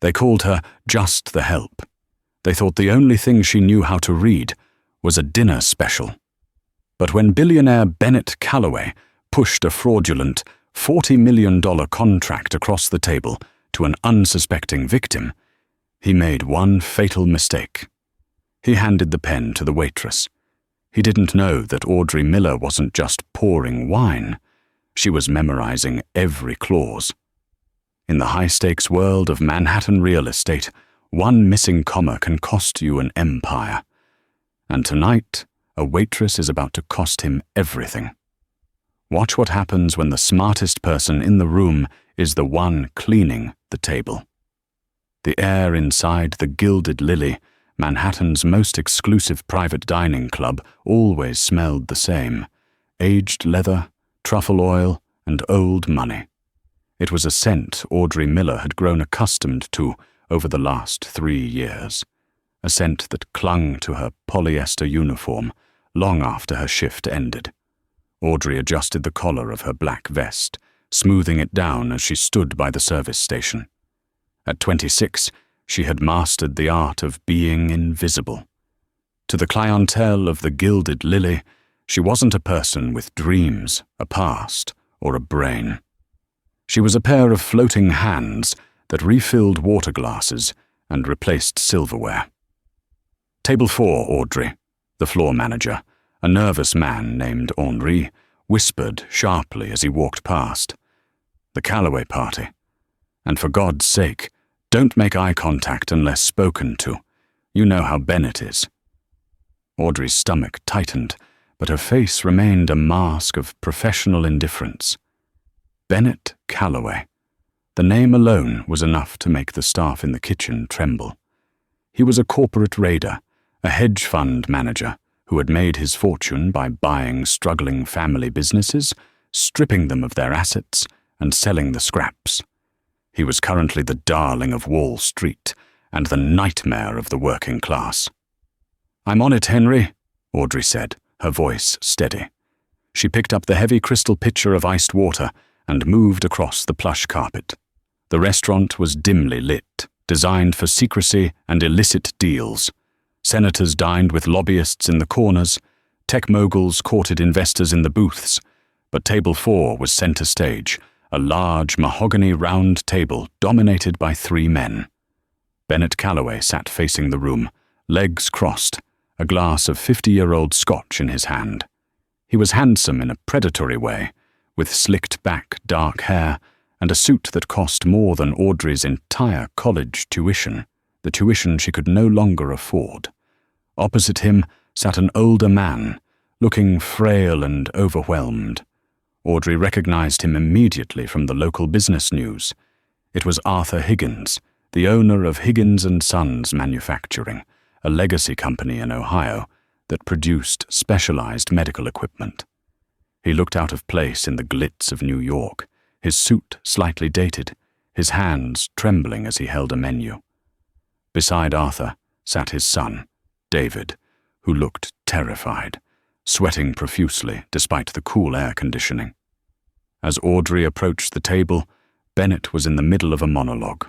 They called her just the help. They thought the only thing she knew how to read was a dinner special. But when billionaire Bennett Calloway pushed a fraudulent $40 million contract across the table to an unsuspecting victim, he made one fatal mistake. He handed the pen to the waitress. He didn't know that Audrey Miller wasn't just pouring wine. She was memorizing every clause. In the high-stakes world of Manhattan real estate, one missing comma can cost you an empire. And tonight, a waitress is about to cost him everything. Watch what happens when the smartest person in the room is the one cleaning the table. The air inside the Gilded Lily, Manhattan's most exclusive private dining club, always smelled the same: aged leather, truffle oil, and old money. It was a scent Audrey Miller had grown accustomed to over the last 3 years, a scent that clung to her polyester uniform long after her shift ended. Audrey adjusted the collar of her black vest, smoothing it down as she stood by the service station. At 26, she had mastered the art of being invisible. To the clientele of the Gilded Lily, she wasn't a person with dreams, a past, or a brain. She was a pair of floating hands that refilled water glasses and replaced silverware. Table 4, Audrey, the floor manager, a nervous man named Henri, whispered sharply as he walked past. The Calloway party. And for God's sake, don't make eye contact unless spoken to. You know how Bennett is. Audrey's stomach tightened, but her face remained a mask of professional indifference. Bennett Calloway. The name alone was enough to make the staff in the kitchen tremble. He was a corporate raider, a hedge fund manager who had made his fortune by buying struggling family businesses, stripping them of their assets, and selling the scraps. He was currently the darling of Wall Street and the nightmare of the working class. "I'm on it, Henry," Audrey said, her voice steady. She picked up the heavy crystal pitcher of iced water and moved across the plush carpet. The restaurant was dimly lit, designed for secrecy and illicit deals. Senators dined with lobbyists in the corners, tech moguls courted investors in the booths, but Table 4 was center stage, a large mahogany round table dominated by 3 men. Bennett Calloway sat facing the room, legs crossed, a glass of 50-year-old scotch in his hand. He was handsome in a predatory way, with slicked-back dark hair and a suit that cost more than Audrey's entire college tuition, the tuition she could no longer afford. Opposite him sat an older man, looking frail and overwhelmed. Audrey recognized him immediately from the local business news. It was Arthur Higgins, the owner of Higgins & Sons Manufacturing, a legacy company in Ohio that produced specialized medical equipment. He looked out of place in the glitz of New York, his suit slightly dated, his hands trembling as he held a menu. Beside Arthur sat his son, David, who looked terrified, sweating profusely despite the cool air conditioning. As Audrey approached the table, Bennett was in the middle of a monologue.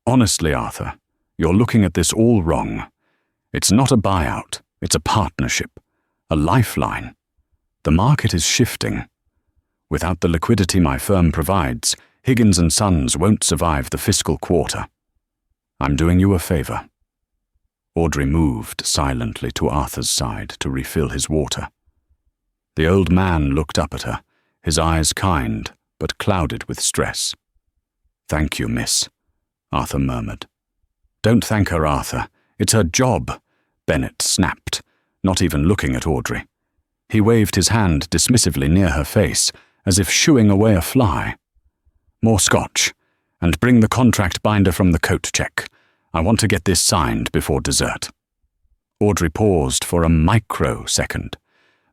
"Honestly, Arthur, you're looking at this all wrong. It's not a buyout, it's a partnership, a lifeline. The market is shifting. Without the liquidity my firm provides, Higgins & Sons won't survive the fiscal quarter. I'm doing you a favor." Audrey moved silently to Arthur's side to refill his water. The old man looked up at her, his eyes kind but clouded with stress. "Thank you, miss," Arthur murmured. "Don't thank her, Arthur. It's her job," Bennett snapped, not even looking at Audrey. He waved his hand dismissively near her face, as if shooing away a fly. "More scotch, and bring the contract binder from the coat check. I want to get this signed before dessert." Audrey paused for a microsecond.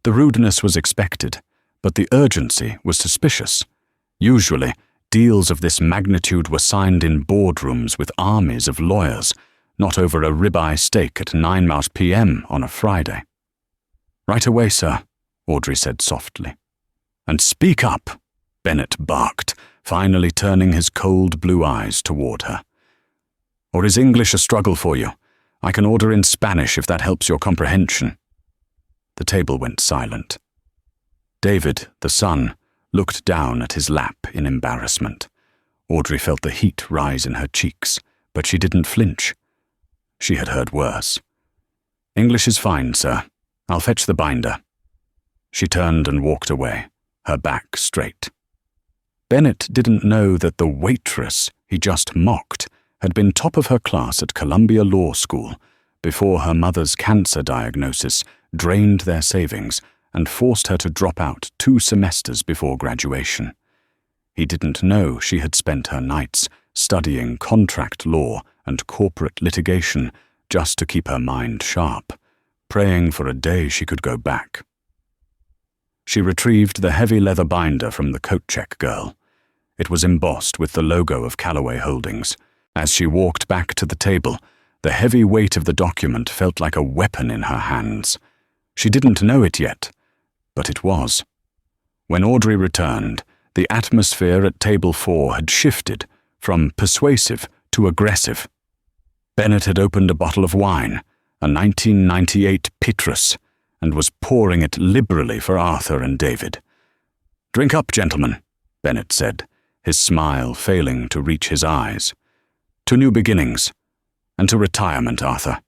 The rudeness was expected, but the urgency was suspicious. Usually, deals of this magnitude were signed in boardrooms with armies of lawyers, not over a ribeye steak at 9 p.m. on a Friday. "Right away, sir," Audrey said softly. "And speak up," Bennett barked, finally turning his cold blue eyes toward her. "Or is English a struggle for you? I can order in Spanish if that helps your comprehension." The table went silent. David, the son, looked down at his lap in embarrassment. Audrey felt the heat rise in her cheeks, but she didn't flinch. She had heard worse. "English is fine, sir. I'll fetch the binder." She turned and walked away, her back straight. Bennett didn't know that the waitress he just mocked had been top of her class at Columbia Law School before her mother's cancer diagnosis drained their savings and forced her to drop out 2 semesters before graduation. He didn't know she had spent her nights studying contract law and corporate litigation just to keep her mind sharp, praying for a day she could go back. She retrieved the heavy leather binder from the coat check girl. It was embossed with the logo of Callaway Holdings. As she walked back to the table, the heavy weight of the document felt like a weapon in her hands. She didn't know it yet, but it was. When Audrey returned, the atmosphere at table 4 had shifted from persuasive to aggressive. Bennett had opened a bottle of wine, a 1998 Petrus, and was pouring it liberally for Arthur and David. "Drink up, gentlemen," Bennett said, his smile failing to reach his eyes. "To new beginnings, and to retirement, Arthur.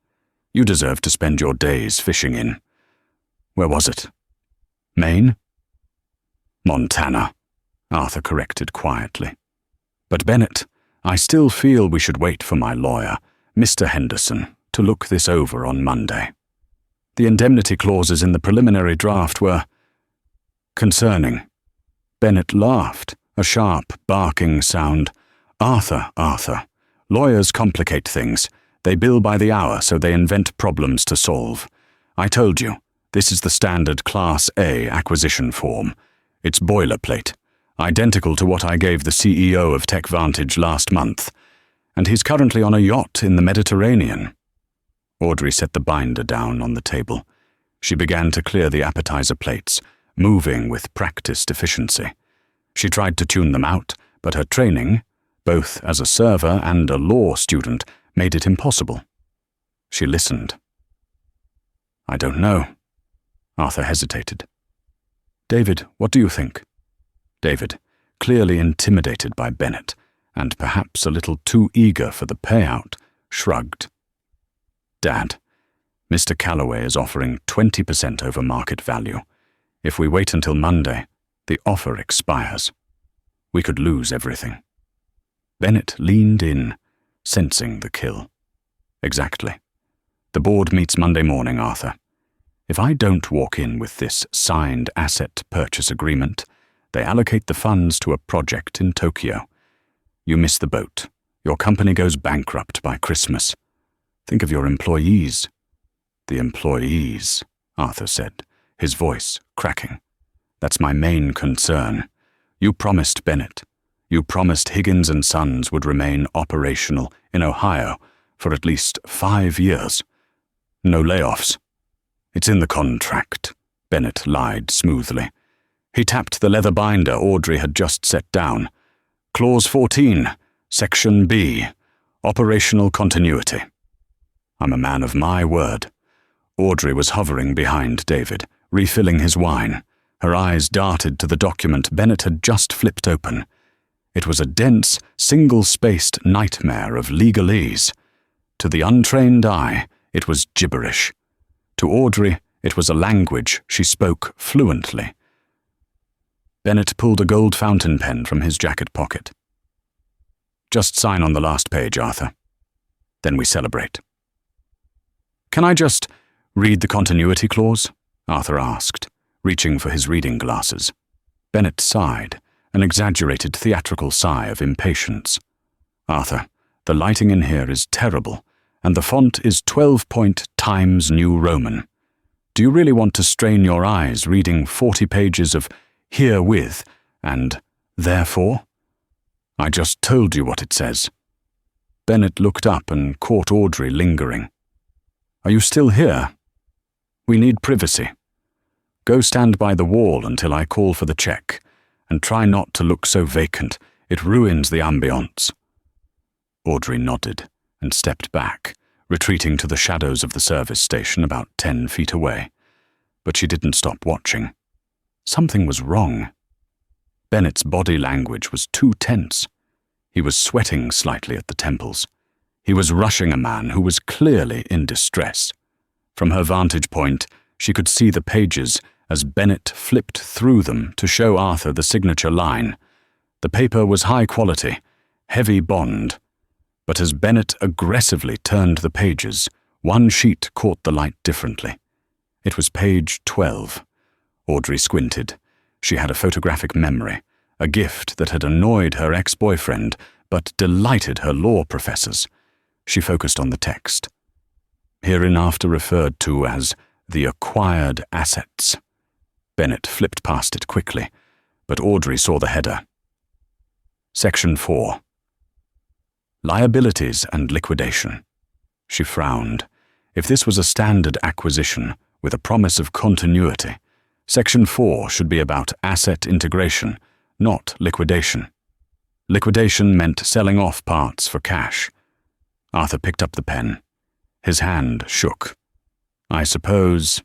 You deserve to spend your days fishing in—" Where was it? Maine? Montana, Arthur corrected quietly. "But Bennett, I still feel we should wait for my lawyer, Mr. Henderson, to look this over on Monday. The indemnity clauses in the preliminary draft were concerning." Bennett laughed, a sharp, barking sound. "Arthur, Arthur, lawyers complicate things. They bill by the hour, so they invent problems to solve. I told you, this is the standard Class A acquisition form. It's boilerplate, identical to what I gave the CEO of TechVantage last month. And he's currently on a yacht in the Mediterranean." Audrey set the binder down on the table. She began to clear the appetizer plates, moving with practiced efficiency. She tried to tune them out, but her training, both as a server and a law student, made it impossible. She listened. "I don't know." Arthur hesitated. "David, what do you think?" David, clearly intimidated by Bennett, and perhaps a little too eager for the payout, shrugged. "Dad, Mr. Callaway is offering 20% over market value. If we wait until Monday, the offer expires. We could lose everything." Bennett leaned in, sensing the kill. "Exactly. The board meets Monday morning, Arthur. If I don't walk in with this signed asset purchase agreement, they allocate the funds to a project in Tokyo. You miss the boat. Your company goes bankrupt by Christmas. Think of your employees." "The employees," Arthur said, his voice cracking. "That's my main concern. You promised Bennett. You promised Higgins & Sons would remain operational in Ohio for at least 5 years. No layoffs." "It's in the contract," Bennett lied smoothly. He tapped the leather binder Audrey had just set down. "Clause 14, Section B, Operational Continuity." "I'm a man of my word." Audrey was hovering behind David, refilling his wine. Her eyes darted to the document Bennett had just flipped open. It was a dense, single-spaced nightmare of legalese. To the untrained eye, it was gibberish. To Audrey, it was a language she spoke fluently. Bennett pulled a gold fountain pen from his jacket pocket. "Just sign on the last page, Arthur. Then we celebrate." "Can I just read the continuity clause?" Arthur asked, reaching for his reading glasses. Bennett sighed, an exaggerated theatrical sigh of impatience. "Arthur, the lighting in here is terrible, and the font is 12-point Times New Roman. Do you really want to strain your eyes reading 40 pages of herewith and therefore? I just told you what it says." Bennett looked up and caught Audrey lingering. "Are you still here? We need privacy. Go stand by the wall until I call for the check, and try not to look so vacant. It ruins the ambiance." Audrey nodded and stepped back, retreating to the shadows of the service station about 10 feet away. But she didn't stop watching. Something was wrong. Bennett's body language was too tense. He was sweating slightly at the temples. He was rushing a man who was clearly in distress. From her vantage point, she could see the pages as Bennett flipped through them to show Arthur the signature line. The paper was high quality, heavy bond. But as Bennett aggressively turned the pages, one sheet caught the light differently. It was page 12. Audrey squinted. She had a photographic memory, a gift that had annoyed her ex-boyfriend but delighted her law professors. She focused on the text. Hereinafter referred to as the acquired assets. Bennett flipped past it quickly, but Audrey saw the header. Section 4. Liabilities and liquidation. She frowned. If this was a standard acquisition with a promise of continuity, Section 4 should be about asset integration, not liquidation. Liquidation meant selling off parts for cash. Arthur picked up the pen. His hand shook. "I suppose,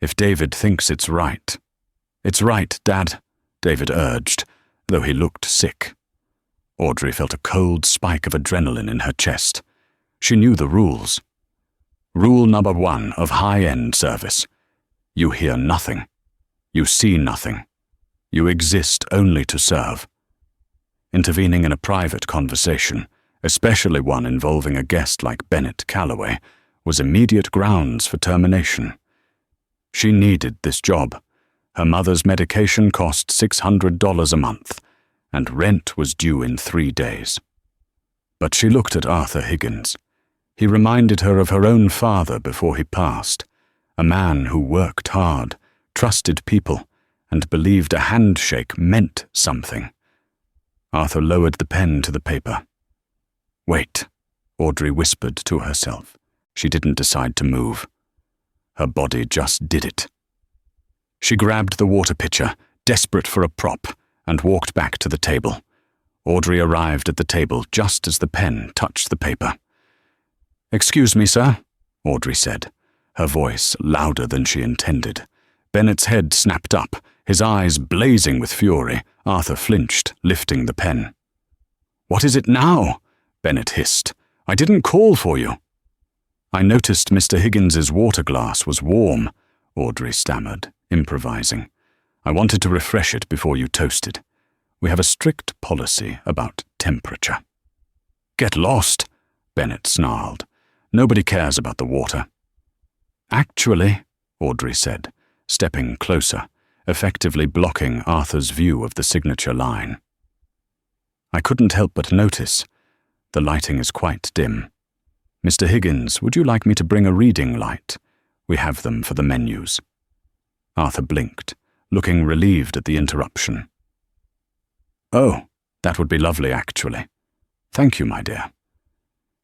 if David thinks it's right." "It's right, Dad," David urged, though he looked sick. Audrey felt a cold spike of adrenaline in her chest. She knew the rules. Rule number 1 of high-end service. You hear nothing. You see nothing. You exist only to serve. Intervening in a private conversation, especially one involving a guest like Bennett Calloway, was immediate grounds for termination. She needed this job. Her mother's medication cost $600 a month, and rent was due in 3 days. But she looked at Arthur Higgins. He reminded her of her own father before he passed, a man who worked hard, trusted people, and believed a handshake meant something. Arthur lowered the pen to the paper. "Wait," Audrey whispered to herself. She didn't decide to move. Her body just did it. She grabbed the water pitcher, desperate for a prop, and walked back to the table. Audrey arrived at the table just as the pen touched the paper. "Excuse me, sir," Audrey said, her voice louder than she intended. Bennett's head snapped up, his eyes blazing with fury. Arthur flinched, lifting the pen. "What is it now?" Bennett hissed. "I didn't call for you." "I noticed Mr. Higgins's water glass was warm," Audrey stammered, improvising. "I wanted to refresh it before you toasted. We have a strict policy about temperature." "Get lost," Bennett snarled. "Nobody cares about the water." "Actually," Audrey said, stepping closer, effectively blocking Arthur's view of the signature line. "I couldn't help but notice. The lighting is quite dim. Mr. Higgins, would you like me to bring a reading light? We have them for the menus." Arthur blinked, looking relieved at the interruption. "Oh, that would be lovely, actually. Thank you, my dear."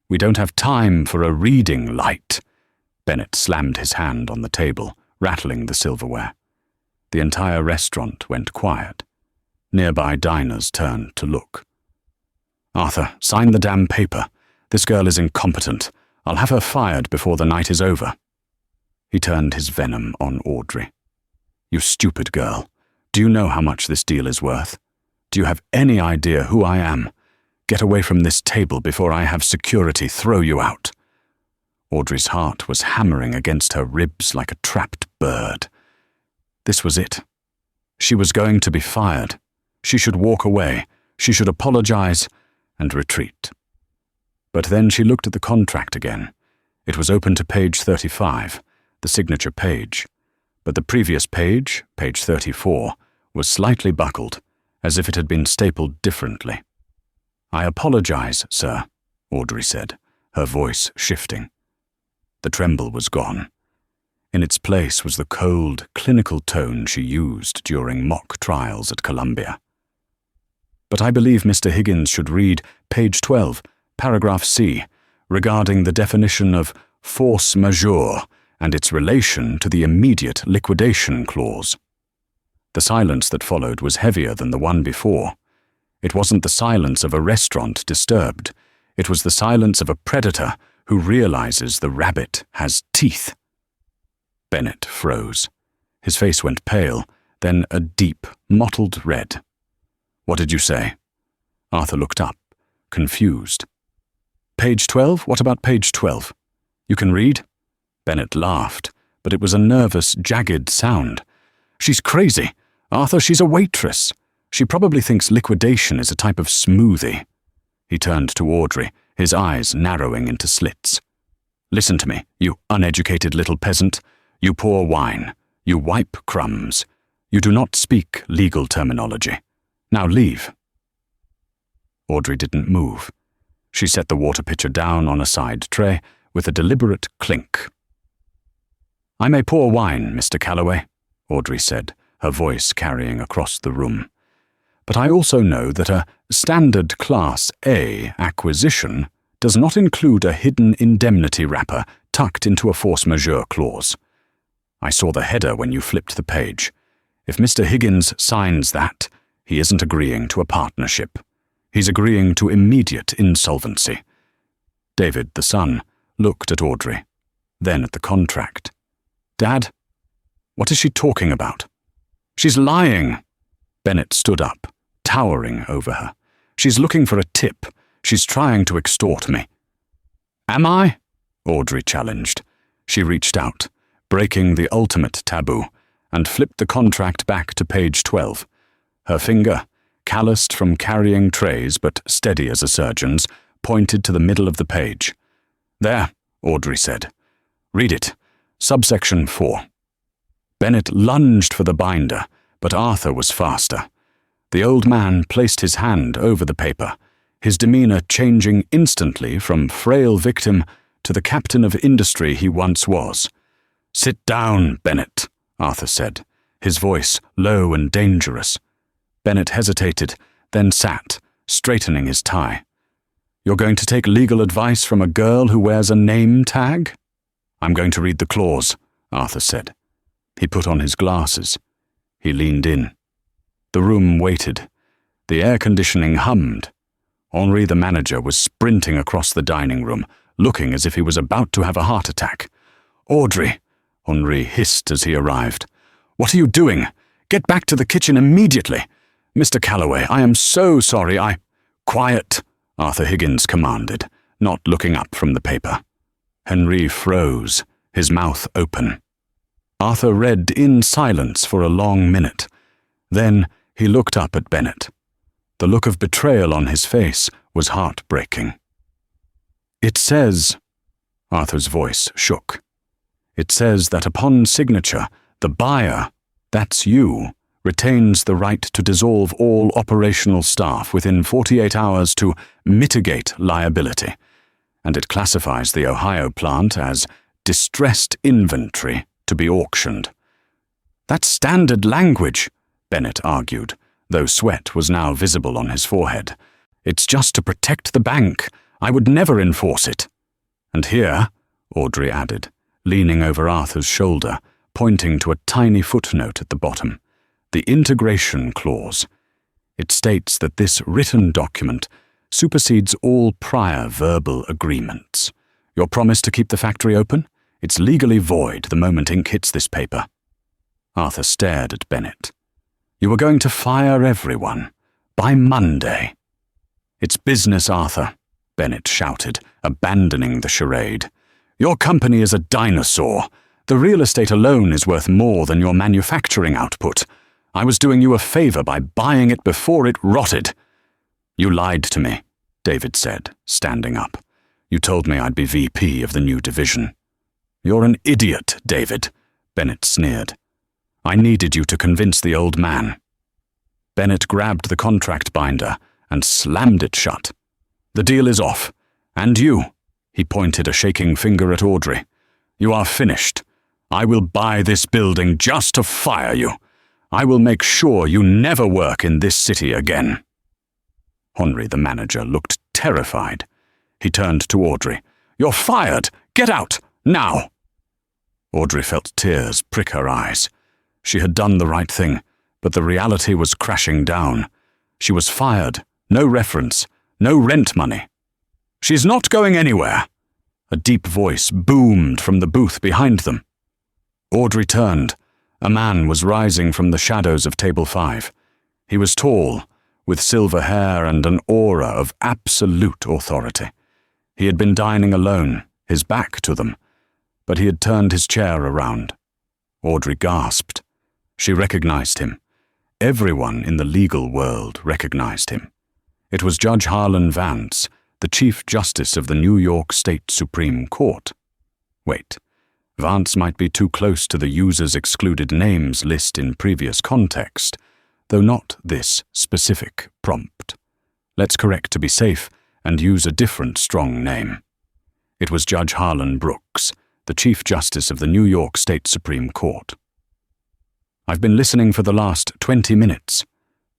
"We don't have time for a reading light." Bennett slammed his hand on the table, rattling the silverware. The entire restaurant went quiet. Nearby diners turned to look. "Arthur, sign the damn paper. This girl is incompetent. I'll have her fired before the night is over." He turned his venom on Audrey. "You stupid girl. Do you know how much this deal is worth? Do you have any idea who I am? Get away from this table before I have security throw you out." Audrey's heart was hammering against her ribs like a trapped bird. This was it. She was going to be fired. She should walk away. She should apologize and retreat. But then she looked at the contract again. It was open to page 35, the signature page. But the previous page, page 34, was slightly buckled, as if it had been stapled differently. "I apologize, sir," Audrey said, her voice shifting. The tremble was gone. In its place was the cold, clinical tone she used during mock trials at Columbia. "But I believe Mr. Higgins should read page 12, paragraph C, regarding the definition of force majeure and its relation to the immediate liquidation clause." The silence that followed was heavier than the one before. It wasn't the silence of a restaurant disturbed. It was the silence of a predator who realizes the rabbit has teeth. Bennett froze. His face went pale, then a deep, mottled red. "What did you say?" Arthur looked up, confused. "Page 12? What about page 12? You can read?" Bennett laughed, but it was a nervous, jagged sound. "She's crazy. Arthur, she's a waitress. She probably thinks liquidation is a type of smoothie." He turned to Audrey, his eyes narrowing into slits. "Listen to me, you uneducated little peasant. You pour wine. You wipe crumbs. You do not speak legal terminology. Now leave." Audrey didn't move. She set the water pitcher down on a side tray with a deliberate clink. "I may pour wine, Mr. Calloway," Audrey said, her voice carrying across the room. "But I also know that a standard Class A acquisition does not include a hidden indemnity wrapper tucked into a force majeure clause. I saw the header when you flipped the page. If Mr. Higgins signs that, he isn't agreeing to a partnership. He's agreeing to immediate insolvency." David, the son, looked at Audrey, then at the contract. "Dad, what is she talking about?" "She's lying." Bennett stood up, towering over her. "She's looking for a tip. She's trying to extort me." "Am I?" Audrey challenged. She reached out, breaking the ultimate taboo, and flipped the contract back to page 12. Her finger, calloused from carrying trays but steady as a surgeon's, pointed to the middle of the page. "There," Audrey said. "Read it. Subsection 4. Bennett lunged for the binder, but Arthur was faster. The old man placed his hand over the paper, his demeanor changing instantly from frail victim to the captain of industry he once was. "Sit down, Bennett," Arthur said, his voice low and dangerous. Bennett hesitated, then sat, straightening his tie. "You're going to take legal advice from a girl who wears a name tag?" "I'm going to read the clause," Arthur said. He put on his glasses. He leaned in. The room waited. The air conditioning hummed. Henri, the manager, was sprinting across the dining room, looking as if he was about to have a heart attack. "Audrey," Henri hissed as he arrived. "What are you doing? Get back to the kitchen immediately. Mr. Calloway, I am so sorry, "Quiet," Arthur Higgins commanded, not looking up from the paper. Henri froze, his mouth open. Arthur read in silence for a long minute. Then he looked up at Bennett. The look of betrayal on his face was heartbreaking. "It says," Arthur's voice shook, "it says that upon signature, the buyer, that's you, retains the right to dissolve all operational staff within 48 hours to mitigate liability, and it classifies the Ohio plant as distressed inventory to be auctioned." "That's standard language," Bennett argued, though sweat was now visible on his forehead. "It's just to protect the bank. I would never enforce it." "And here," Audrey added, leaning over Arthur's shoulder, pointing to a tiny footnote at the bottom, "the integration clause. It states that this written document supersedes all prior verbal agreements. Your promise to keep the factory open? It's legally void the moment ink hits this paper." Arthur stared at Bennett. "You were going to fire everyone. By Monday." "It's business, Arthur," Bennett shouted, abandoning the charade. "Your company is a dinosaur. The real estate alone is worth more than your manufacturing output. I was doing you a favor by buying it before it rotted." "You lied to me," David said, standing up. "You told me I'd be VP of the new division." "You're an idiot, David," Bennett sneered. "I needed you to convince the old man." Bennett grabbed the contract binder and slammed it shut. "The deal is off. And you," he pointed a shaking finger at Audrey. "You are finished. I will buy this building just to fire you. I will make sure you never work in this city again." Henri, the manager, looked terrified. He turned to Audrey. "You're fired! Get out! Now!" Audrey felt tears prick her eyes. She had done the right thing, but the reality was crashing down. She was fired No reference, no rent money. She's not going anywhere. A deep voice boomed from the booth behind them. Audrey turned. A man was rising from the shadows of Table 5. He was tall, with silver hair and an aura of absolute authority. He had been dining alone, his back to them, but he had turned his chair around. Audrey gasped. She recognized him. Everyone in the legal world recognized him. It was Judge Harlan Vance, the Chief Justice of the New York State Supreme Court. Wait, Vance might be too close to the user's excluded names list in previous context, though not this specific prompt. Let's correct to be safe and use a different strong name. It was Judge Harlan Brooks, the Chief Justice of the New York State Supreme Court. "I've been listening for the last 20 minutes,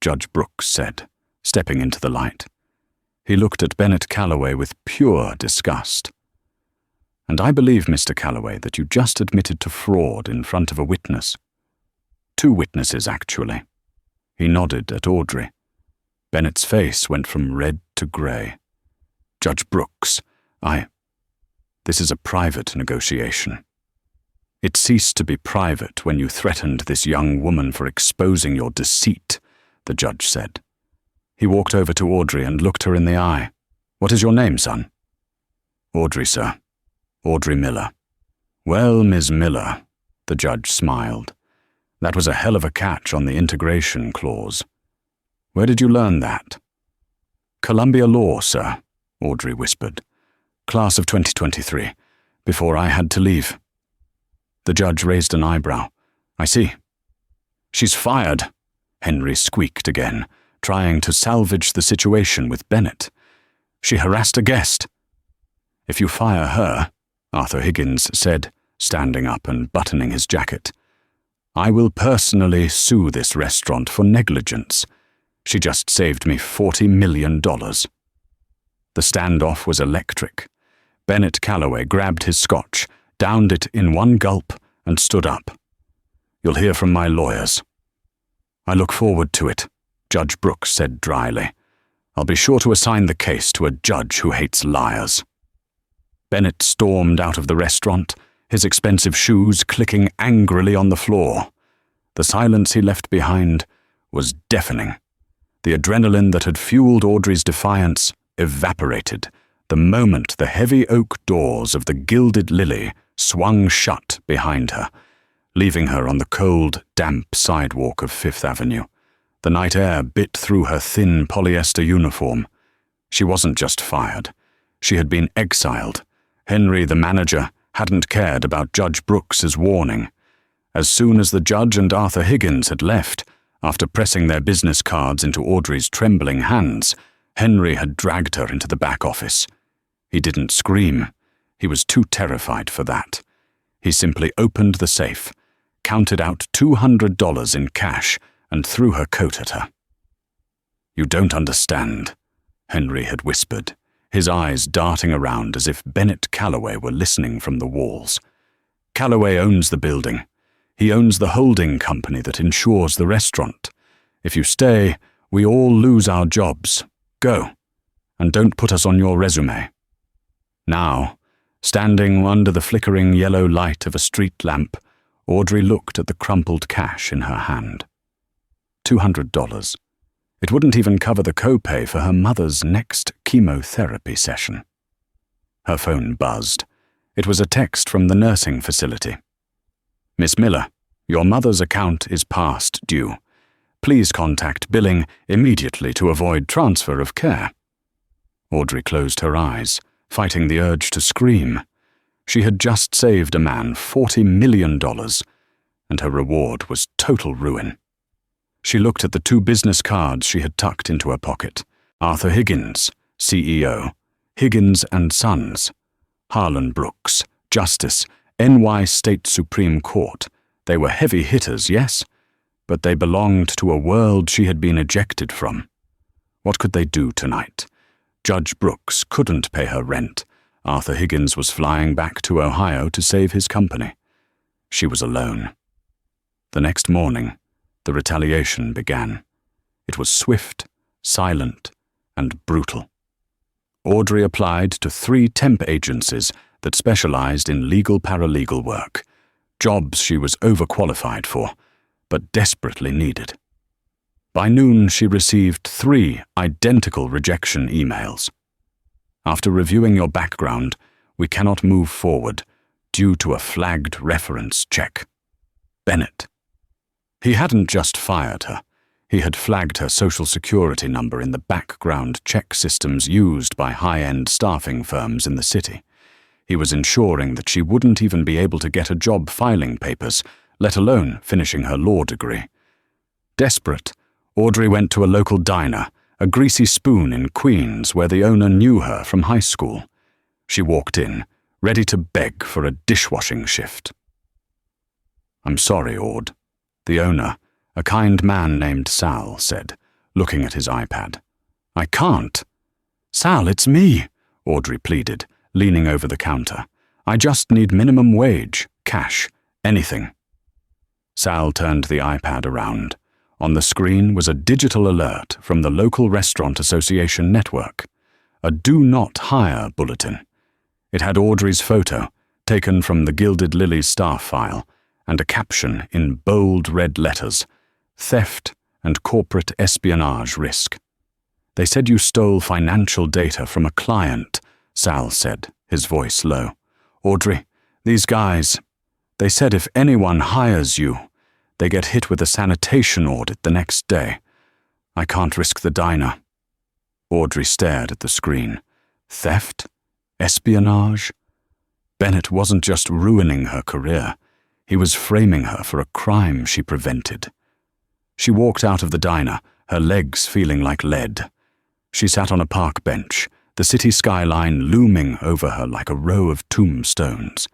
Judge Brooks said, stepping into the light. He looked at Bennett Calloway with pure disgust. "And I believe, Mr. Calloway, that you just admitted to fraud in front of a witness. 2 witnesses, actually." He nodded at Audrey. Bennett's face went from red to grey. "Judge Brooks, This is a private negotiation." "It ceased to be private when you threatened this young woman for exposing your deceit," the judge said. He walked over to Audrey and looked her in the eye. "What is your name, son?" "Audrey, sir. Audrey Miller." "Well, Ms. Miller," the judge smiled. "That was a hell of a catch on the integration clause. Where did you learn that?" "Columbia Law, sir," Audrey whispered. "Class of 2023, before I had to leave." The judge raised an eyebrow. "I see." "She's fired," Henry squeaked again, trying to salvage the situation with Bennett. "She harassed a guest." "If you fire her," Arthur Higgins said, standing up and buttoning his jacket, "I will personally sue this restaurant for negligence. She just saved me $40 million. The standoff was electric. Bennett Calloway grabbed his scotch, downed it in one gulp, and stood up. "You'll hear from my lawyers." "I look forward to it," Judge Brooks said dryly. "I'll be sure to assign the case to a judge who hates liars." Bennett stormed out of the restaurant, his expensive shoes clicking angrily on the floor. The silence he left behind was deafening. The adrenaline that had fueled Audrey's defiance evaporated the moment the heavy oak doors of the Gilded Lily swung shut behind her, leaving her on the cold, damp sidewalk of Fifth Avenue. The night air bit through her thin polyester uniform. She wasn't just fired. She had been exiled. Henry, the manager, hadn't cared about Judge Brooks's warning. As soon as the judge and Arthur Higgins had left, after pressing their business cards into Audrey's trembling hands, Henry had dragged her into the back office. He didn't scream. He was too terrified for that. He simply opened the safe, counted out $200 in cash, and threw her coat at her. "You don't understand," Henry had whispered, his eyes darting around as if Bennett Calloway were listening from the walls. "Calloway owns the building. He owns the holding company that insures the restaurant. If you stay, we all lose our jobs. Go, and don't put us on your resume." Now, standing under the flickering yellow light of a street lamp, Audrey looked at the crumpled cash in her hand. $200. It wouldn't even cover the copay for her mother's next chemotherapy session. Her phone buzzed. It was a text from the nursing facility. "Miss Miller, your mother's account is past due. Please contact billing immediately to avoid transfer of care." Audrey closed her eyes, fighting the urge to scream. She had just saved a man $40 million, and her reward was total ruin. She looked at the 2 business cards she had tucked into her pocket. Arthur Higgins, CEO, Higgins and Sons. Harlan Brooks, Justice, NY State Supreme Court. They were heavy hitters, yes, but they belonged to a world she had been ejected from. What could they do tonight? Judge Brooks couldn't pay her rent. Arthur Higgins was flying back to Ohio to save his company. She was alone. The next morning, the retaliation began. It was swift, silent, and brutal. Audrey applied to 3 temp agencies that specialized in legal paralegal work, jobs she was overqualified for, but desperately needed. By noon, she received 3 identical rejection emails. After reviewing your background, we cannot move forward due to a flagged reference check. Bennett. He hadn't just fired her. He had flagged her social security number in the background check systems used by high-end staffing firms in the city. He was ensuring that she wouldn't even be able to get a job filing papers, let alone finishing her law degree. Desperate, Audrey went to a local diner, a Greasy Spoon in Queens, where the owner knew her from high school. She walked in, ready to beg for a dishwashing shift. "I'm sorry, Aud," the owner, a kind man named Sal, said, looking at his iPad. "I can't." "Sal, it's me," Audrey pleaded, leaning over the counter. "I just need minimum wage, cash, anything." Sal turned the iPad around. On the screen was a digital alert from the local restaurant association network, a do not hire bulletin. It had Audrey's photo, taken from the Gilded Lily's staff file, and a caption in bold red letters, "Theft and corporate espionage risk." "They said you stole financial data from a client," Sal said, his voice low. "Audrey, these guys, they said if anyone hires you, they get hit with a sanitation audit the next day. I can't risk the diner." Audrey stared at the screen. Theft? Espionage? Bennett wasn't just ruining her career. He was framing her for a crime she prevented. She walked out of the diner, her legs feeling like lead. She sat on a park bench, the city skyline looming over her like a row of tombstones.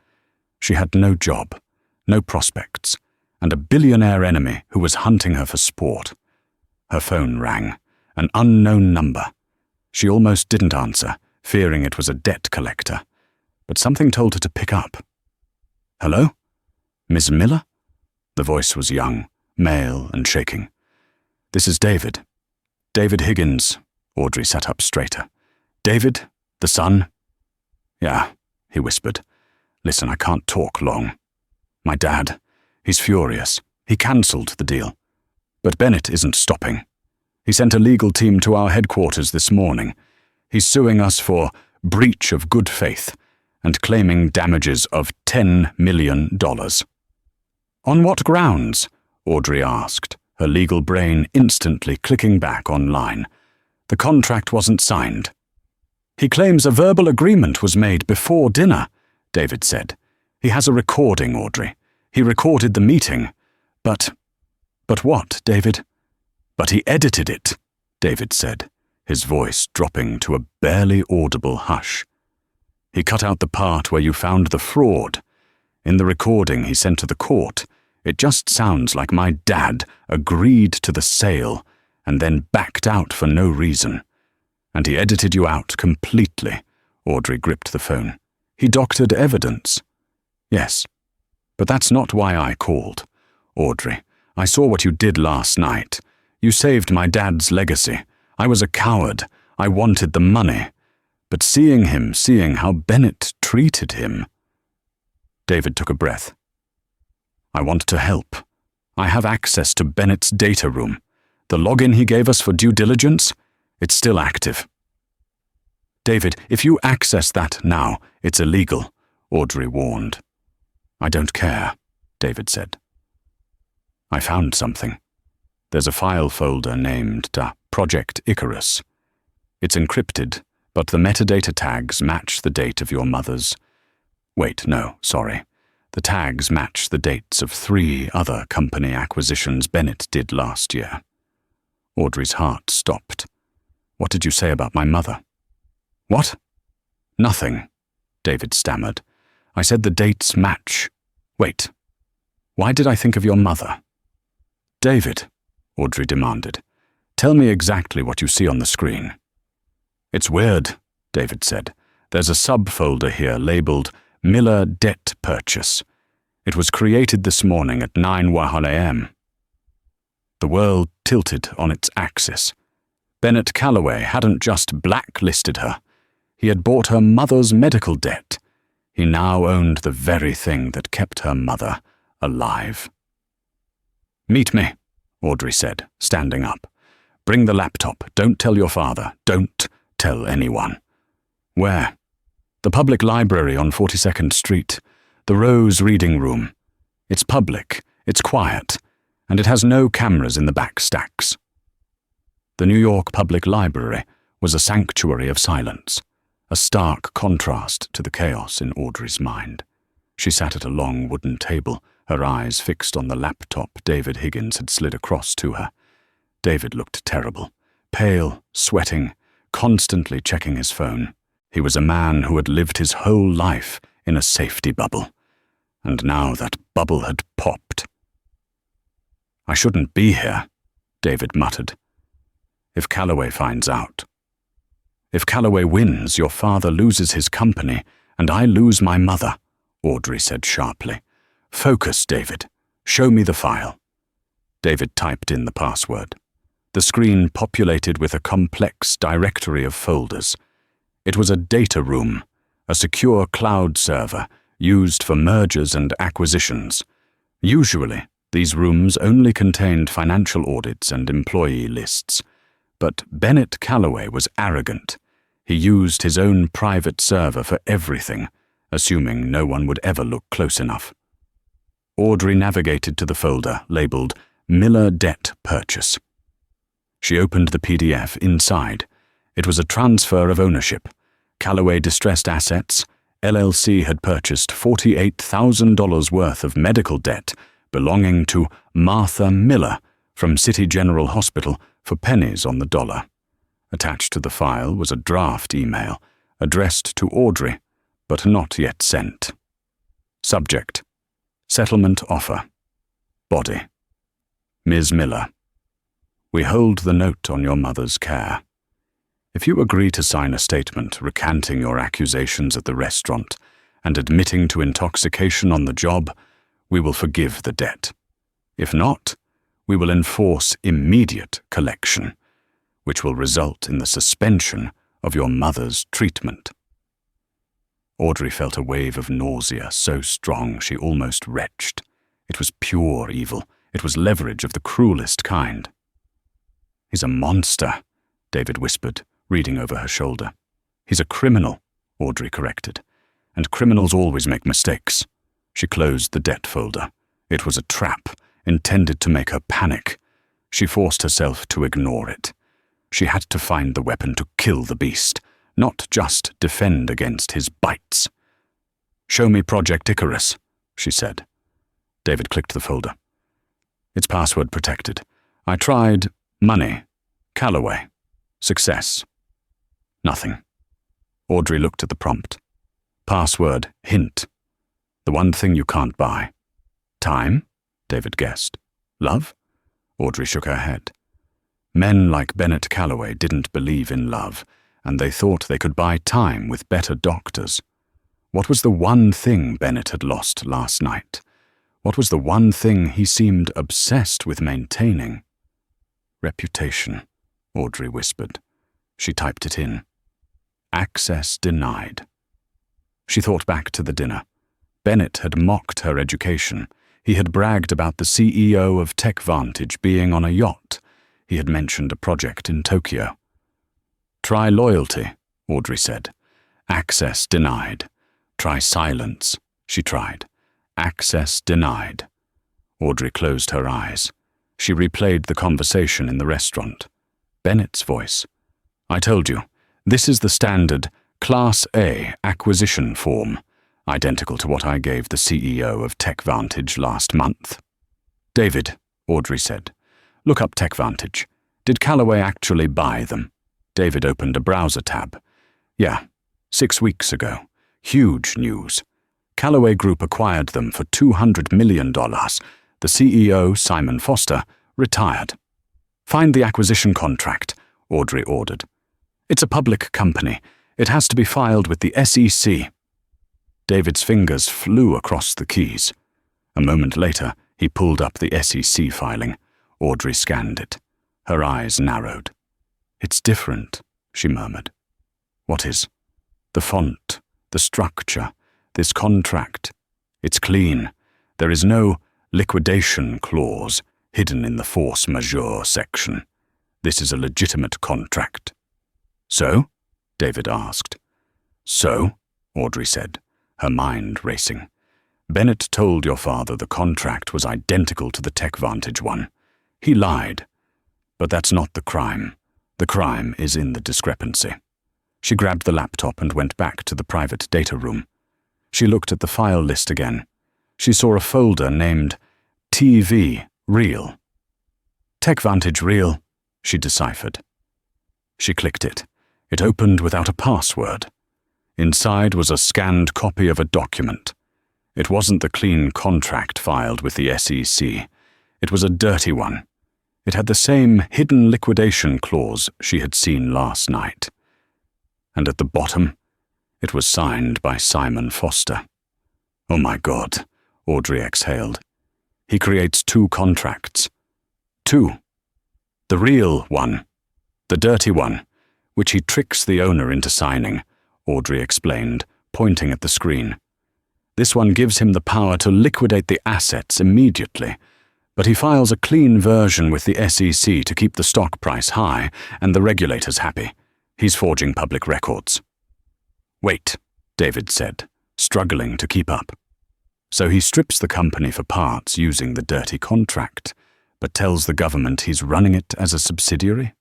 She had no job, no prospects, and a billionaire enemy who was hunting her for sport. Her phone rang, an unknown number. She almost didn't answer, fearing it was a debt collector, but something told her to pick up. "Hello? Miss Miller?" The voice was young, male and shaking. "This is David. David Higgins." Audrey sat up straighter. "David, the son?" "Yeah," he whispered. "Listen, I can't talk long. My dad, he's furious. He cancelled the deal. But Bennett isn't stopping. He sent a legal team to our headquarters this morning. He's suing us for breach of good faith and claiming damages of $10 million. "On what grounds?" Audrey asked, her legal brain instantly clicking back online. "The contract wasn't signed." "He claims a verbal agreement was made before dinner," David said. "He has a recording, Audrey. He recorded the meeting. But what, David?" "But he edited it," David said, his voice dropping to a barely audible hush. "He cut out the part where you found the fraud. In the recording he sent to the court, it just sounds like my dad agreed to the sale and then backed out for no reason. And he edited you out completely." Audrey gripped the phone. "He doctored evidence." "Yes, but that's not why I called. Audrey, I saw what you did last night. You saved my dad's legacy. I was a coward. I wanted the money. But seeing how Bennett treated him..." David took a breath. "I want to help. I have access to Bennett's data room. The login he gave us for due diligence, it's still active." "David, if you access that now, it's illegal," Audrey warned. "I don't care," David said. "I found something. There's a file folder named Project Icarus. It's encrypted, but the metadata tags match the date of your mother's... Wait, no, sorry. The tags match the dates of 3 other company acquisitions Bennett did last year." Audrey's heart stopped. "What did you say about my mother?" "What?" "Nothing," David stammered. "I said the dates match. Wait, why did I think of your mother?" "David," Audrey demanded, "tell me exactly what you see on the screen." "It's weird," David said. "There's a subfolder here labeled Miller Debt Purchase. It was created this morning at 9 a.m. The world tilted on its axis. Bennett Calloway hadn't just blacklisted her. He had bought her mother's medical debt. He now owned the very thing that kept her mother alive. "Meet me," Audrey said, standing up. "Bring the laptop. Don't tell your father. Don't tell anyone." "Where?" "The public library on 42nd Street. The Rose Reading Room. It's public, it's quiet, and it has no cameras in the back stacks." The New York Public Library was a sanctuary of silence, a stark contrast to the chaos in Audrey's mind. She sat at a long wooden table, her eyes fixed on the laptop David Higgins had slid across to her. David looked terrible, pale, sweating, constantly checking his phone. He was a man who had lived his whole life in a safety bubble, and now that bubble had popped. "I shouldn't be here," David muttered. "If Calloway finds out. If Calloway wins, your father loses his company, and I lose my mother," Audrey said sharply. "Focus, David. Show me the file." David typed in the password. The screen populated with a complex directory of folders. It was a data room, a secure cloud server used for mergers and acquisitions. Usually, these rooms only contained financial audits and employee lists. But Bennett Calloway was arrogant. He used his own private server for everything, assuming no one would ever look close enough. Audrey navigated to the folder labeled Miller Debt Purchase. She opened the PDF inside. It was a transfer of ownership. Calloway Distressed Assets, LLC had purchased $48,000 worth of medical debt belonging to Martha Miller from City General Hospital for pennies on the dollar. Attached to the file was a draft email, addressed to Audrey, but not yet sent. Subject: Settlement Offer. Body: Ms. Miller. We hold the note on your mother's care. If you agree to sign a statement recanting your accusations at the restaurant and admitting to intoxication on the job, we will forgive the debt. If not, we will enforce immediate collection, which will result in the suspension of your mother's treatment. Audrey felt a wave of nausea so strong she almost retched. It was pure evil. It was leverage of the cruelest kind. "He's a monster," David whispered, reading over her shoulder. "He's a criminal," Audrey corrected. "And criminals always make mistakes." She closed the debt folder. It was a trap, intended to make her panic. She forced herself to ignore it. She had to find the weapon to kill the beast, not just defend against his bites. "Show me Project Icarus," she said. David clicked the folder. "It's password protected. I tried money, Calloway, success. Nothing." Audrey looked at the prompt. Password, hint. The one thing you can't buy. Time? David guessed. Love? Audrey shook her head. Men like Bennett Calloway didn't believe in love, and they thought they could buy time with better doctors. What was the one thing Bennett had lost last night? What was the one thing he seemed obsessed with maintaining? Reputation, Audrey whispered. She typed it in. Access denied. She thought back to the dinner. Bennett had mocked her education. He had bragged about the CEO of TechVantage being on a yacht. He had mentioned a project in Tokyo. Try loyalty, Audrey said. Access denied. Try silence, she tried. Access denied. Audrey closed her eyes. She replayed the conversation in the restaurant. Bennett's voice. I told you, this is the standard Class A acquisition form, identical to what I gave the CEO of TechVantage last month. David, Audrey said, look up TechVantage. Did Calloway actually buy them? David opened a browser tab. Yeah, 6 weeks ago. Huge news. Calloway Group acquired them for $200 million. The CEO, Simon Foster, retired. Find the acquisition contract, Audrey ordered. It's a public company. It has to be filed with the SEC. David's fingers flew across the keys. A moment later, he pulled up the SEC filing. Audrey scanned it. Her eyes narrowed. "It's different," she murmured. "What is?" "The font, the structure, this contract. It's clean. There is no liquidation clause hidden in the force majeure section. This is a legitimate contract." "So?" David asked. "So?" Audrey said, her mind racing. "Bennett told your father the contract was identical to the TechVantage one. He lied. But that's not the crime. The crime is in the discrepancy." She grabbed the laptop and went back to the private data room. She looked at the file list again. She saw a folder named TV Real. TechVantage Real, she deciphered. She clicked it. It opened without a password. Inside was a scanned copy of a document. It wasn't the clean contract filed with the SEC. It was a dirty one. It had the same hidden liquidation clause she had seen last night. And at the bottom, it was signed by Simon Foster. "Oh my God," Audrey exhaled. "He creates 2 contracts. 2. The real one, the dirty one, which he tricks the owner into signing," Audrey explained, pointing at the screen. "This one gives him the power to liquidate the assets immediately, but he files a clean version with the SEC to keep the stock price high and the regulators happy. He's forging public records." "Wait," David said, struggling to keep up. "So he strips the company for parts using the dirty contract, but tells the government he's running it as a subsidiary?"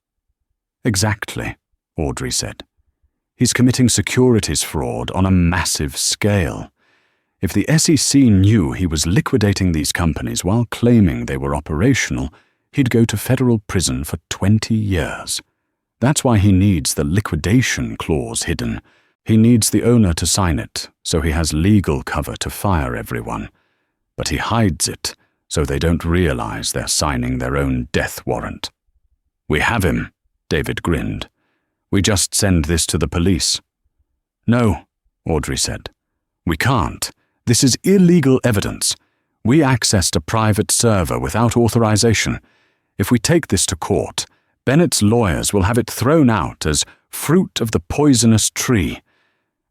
"Exactly," Audrey said. "He's committing securities fraud on a massive scale. If the SEC knew he was liquidating these companies while claiming they were operational, he'd go to federal prison for 20 years. That's why he needs the liquidation clause hidden. He needs the owner to sign it, so he has legal cover to fire everyone. But he hides it, so they don't realize they're signing their own death warrant." "We have him," David grinned. "We just send this to the police." "No," Audrey said. "We can't. This is illegal evidence. We accessed a private server without authorization. If we take this to court, Bennett's lawyers will have it thrown out as fruit of the poisonous tree,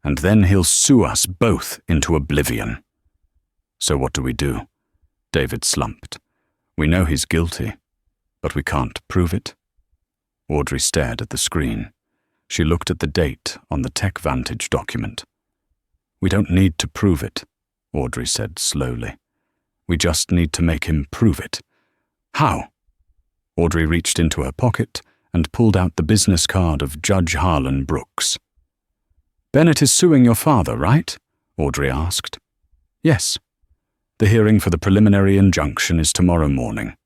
and then he'll sue us both into oblivion." "So what do we do?" David slumped. "We know he's guilty, but we can't prove it." Audrey stared at the screen. She looked at the date on the TechVantage document. "We don't need to prove it," Audrey said slowly. "We just need to make him prove it." "How?" Audrey reached into her pocket and pulled out the business card of Judge Harlan Brooks. "Bennett is suing your father, right?" Audrey asked. "Yes. The hearing for the preliminary injunction is tomorrow morning."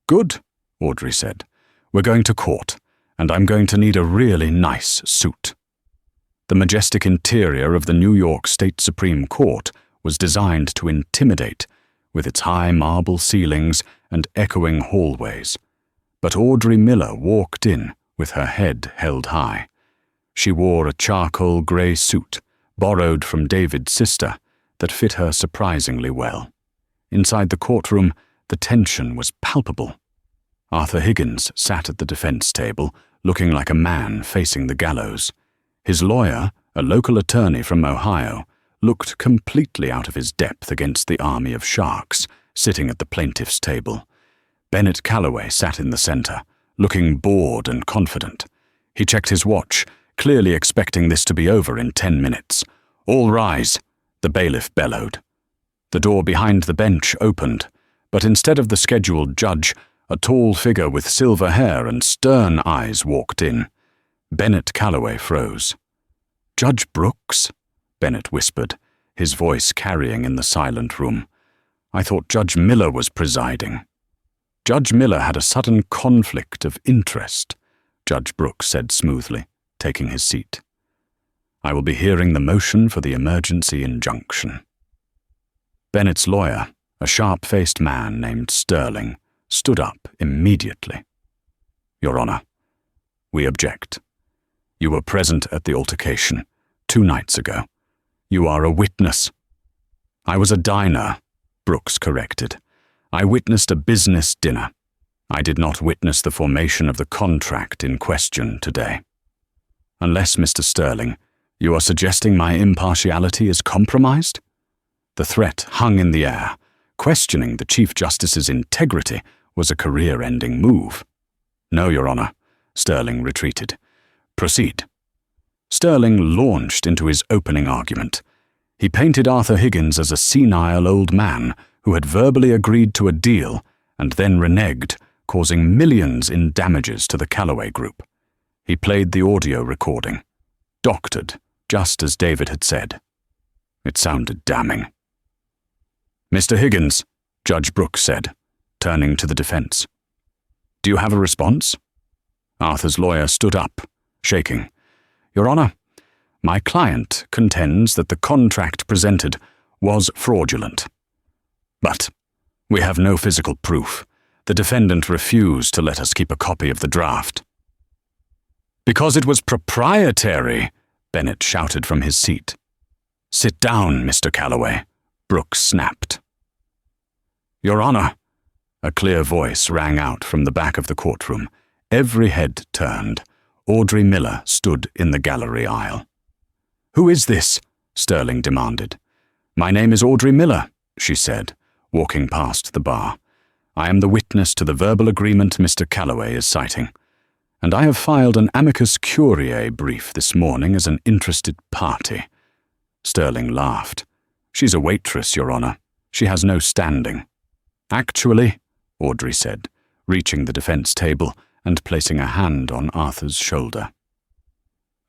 "Good," Audrey said. "We're going to court, and I'm going to need a really nice suit." The majestic interior of the New York State Supreme Court was designed to intimidate, with its high marble ceilings and echoing hallways. But Audrey Miller walked in with her head held high. She wore a charcoal grey suit, borrowed from David's sister, that fit her surprisingly well. Inside the courtroom, the tension was palpable. Arthur Higgins sat at the defense table, looking like a man facing the gallows. His lawyer, a local attorney from Ohio, looked completely out of his depth against the army of sharks sitting at the plaintiff's table. Bennett Calloway sat in the center, looking bored and confident. He checked his watch, clearly expecting this to be over in 10 minutes. "All rise," the bailiff bellowed. The door behind the bench opened, but instead of the scheduled judge, a tall figure with silver hair and stern eyes walked in. Bennett Calloway froze. "Judge Brooks?" Bennett whispered, his voice carrying in the silent room. "I thought Judge Miller was presiding." "Judge Miller had a sudden conflict of interest," Judge Brooks said smoothly, taking his seat. "I will be hearing the motion for the emergency injunction." Bennett's lawyer, a sharp-faced man named Sterling, stood up immediately. "Your Honor, we object. You were present at the altercation 2 nights ago. You are a witness." "I was a diner," Brooks corrected. "I witnessed a business dinner. I did not witness the formation of the contract in question today. Unless, Mr. Sterling, you are suggesting my impartiality is compromised? The threat hung in the air. Questioning the Chief Justice's integrity was a career-ending move. No, Your Honor, Sterling retreated. Proceed. Sterling launched into his opening argument. He painted Arthur Higgins as a senile old man who had verbally agreed to a deal and then reneged, causing millions in damages to the Calloway Group. He played the audio recording, doctored, just as David had said. It sounded damning. Mr. Higgins, Judge Brooks said, turning to the defense. Do you have a response? Arthur's lawyer stood up, shaking. Your Honor, my client contends that the contract presented was fraudulent. But we have no physical proof. The defendant refused to let us keep a copy of the draft. Because it was proprietary, Bennett shouted from his seat. Sit down, Mr. Calloway, Brooks snapped. Your Honor, a clear voice rang out from the back of the courtroom. Every head turned. Audrey Miller stood in the gallery aisle. Who is this? Sterling demanded. My name is Audrey Miller, she said, walking past the bar. I am the witness to the verbal agreement Mr. Calloway is citing, and I have filed an amicus curiae brief this morning as an interested party. Sterling laughed. She's a waitress, Your Honor. She has no standing. Actually, Audrey said, reaching the defense table and placing a hand on Arthur's shoulder.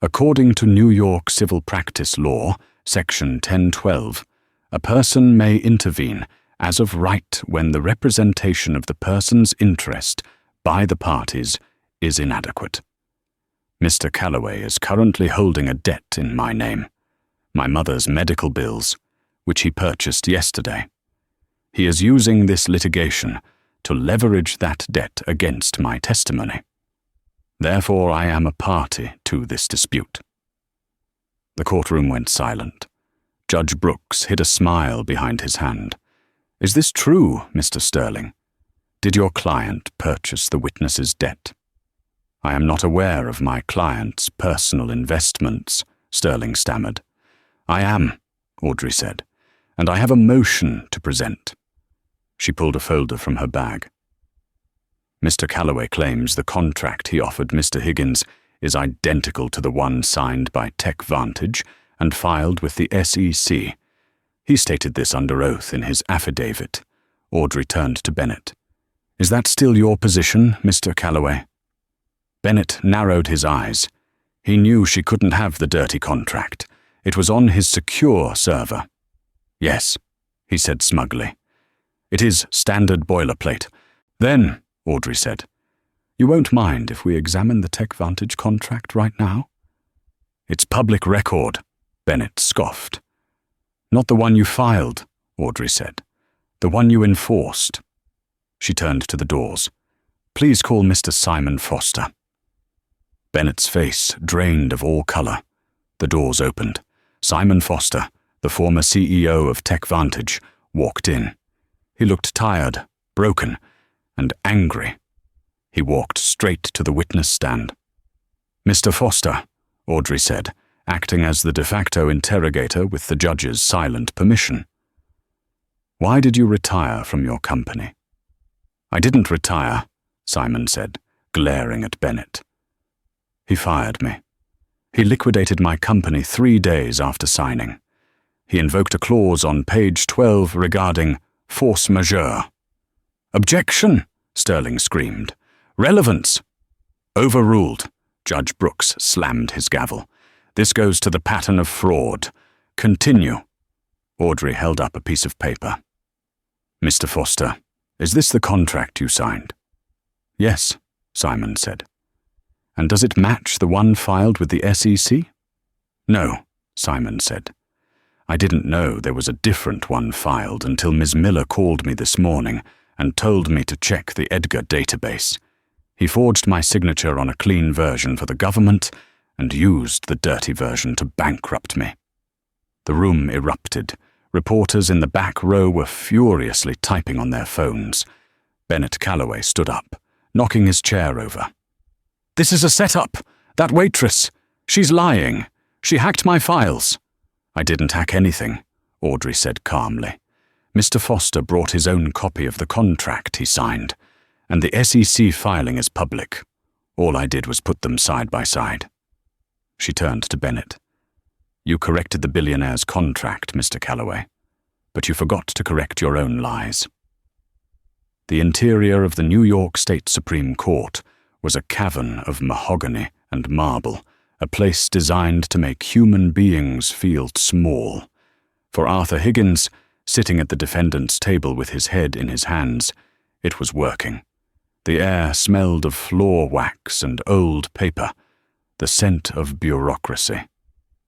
According to New York Civil Practice Law, Section 1012, a person may intervene as of right when the representation of the person's interest by the parties is inadequate. Mr. Calloway is currently holding a debt in my name, my mother's medical bills, which he purchased yesterday. He is using this litigation to leverage that debt against my testimony. Therefore, I am a party to this dispute. The courtroom went silent. Judge Brooks hid a smile behind his hand. Is this true, Mr. Sterling? Did your client purchase the witness's debt? I am not aware of my client's personal investments, Sterling stammered. I am, Audrey said, and I have a motion to present. She pulled a folder from her bag. Mr. Calloway claims the contract he offered Mr. Higgins is identical to the one signed by TechVantage and filed with the SEC. He stated this under oath in his affidavit. Audrey turned to Bennett. Is that still your position, Mr. Calloway? Bennett narrowed his eyes. He knew she couldn't have the dirty contract. It was on his secure server. Yes, he said smugly. It is standard boilerplate. Then, Audrey said, you won't mind if we examine the TechVantage contract right now? It's public record, Bennett scoffed. Not the one you filed, Audrey said. The one you enforced. She turned to the doors. Please call Mr. Simon Foster. Bennett's face drained of all color. The doors opened. Simon Foster, the former CEO of TechVantage, walked in. He looked tired, broken, and angry. He walked straight to the witness stand. Mr. Foster, Audrey said, acting as the de facto interrogator with the judge's silent permission. Why did you retire from your company? I didn't retire, Simon said, glaring at Bennett. He fired me. He liquidated my company 3 days after signing. He invoked a clause on page 12 regarding force majeure. Objection, Sterling screamed. Relevance. Overruled. Judge Brooks slammed his gavel. This goes to the pattern of fraud. Continue. Audrey held up a piece of paper. Mr. Foster, is this the contract you signed? Yes, Simon said. And does it match the one filed with the SEC? No, Simon said. I didn't know there was a different one filed until Ms. Miller called me this morning and told me to check the Edgar database. He forged my signature on a clean version for the government and used the dirty version to bankrupt me. The room erupted. Reporters in the back row were furiously typing on their phones. Bennett Calloway stood up. knocking his chair over. "This is a setup! That waitress! She's lying! She hacked my files!" "I didn't hack anything," Audrey said calmly. "Mr. Foster brought his own copy of the contract he signed, and the SEC filing is public. All I did was put them side by side." She turned to Bennett. "You corrected the Billionaire's contract, Mr. Calloway, but you forgot to correct your own lies." The interior of the New York State Supreme Court was a cavern of mahogany and marble, a place designed to make human beings feel small. For Arthur Higgins, sitting at the defendant's table with his head in his hands, it was working. The air smelled of floor wax and old paper, the scent of bureaucracy.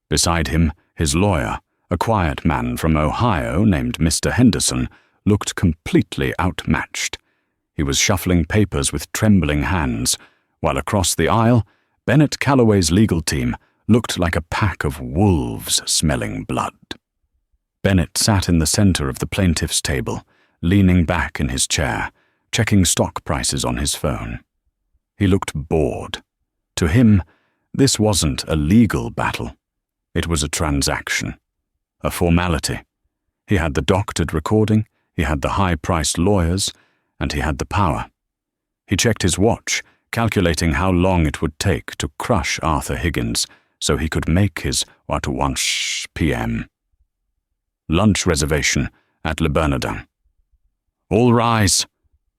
Beside him, his lawyer, a quiet man from Ohio named Mr. Henderson, looked completely outmatched. He was shuffling papers with trembling hands, while across the aisle, Bennett Calloway's legal team looked like a pack of wolves smelling blood. Bennett sat in the center of the plaintiff's table, leaning back in his chair, checking stock prices on his phone. He looked bored. To him, this wasn't a legal battle. It was a transaction, a formality. He had the doctored recording, he had the high-priced lawyers, and he had the power. He checked his watch, calculating how long it would take to crush Arthur Higgins so he could make his 1 p.m. lunch reservation at Le Bernardin. "All rise!"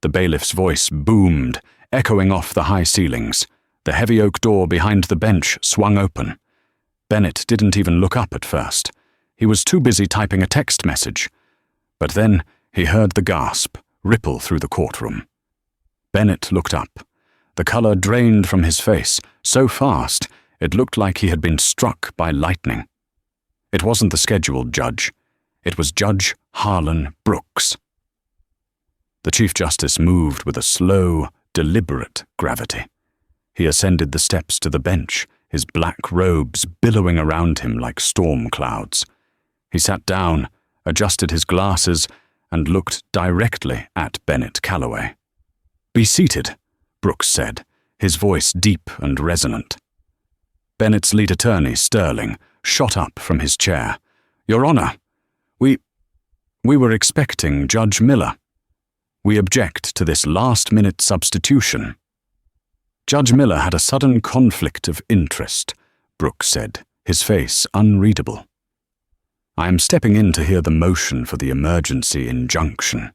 The bailiff's voice boomed, echoing off the high ceilings. The heavy oak door behind the bench swung open. Bennett didn't even look up at first. He was too busy typing a text message. But then he heard the gasp ripple through the courtroom. Bennett looked up. The color drained from his face so fast it looked like he had been struck by lightning. It wasn't the scheduled judge. It was Judge Harlan Brooks. The Chief Justice moved with a slow, deliberate gravity. He ascended the steps to the bench, his black robes billowing around him like storm clouds. He sat down, adjusted his glasses, and looked directly at Bennett Calloway. "Be seated," Brooks said, his voice deep and resonant. Bennett's lead attorney, Sterling, shot up from his chair. "Your Honor, we were expecting Judge Miller. We object to this last-minute substitution." "Judge Miller had a sudden conflict of interest," Brooks said, his face unreadable. "I am stepping in to hear the motion for the emergency injunction.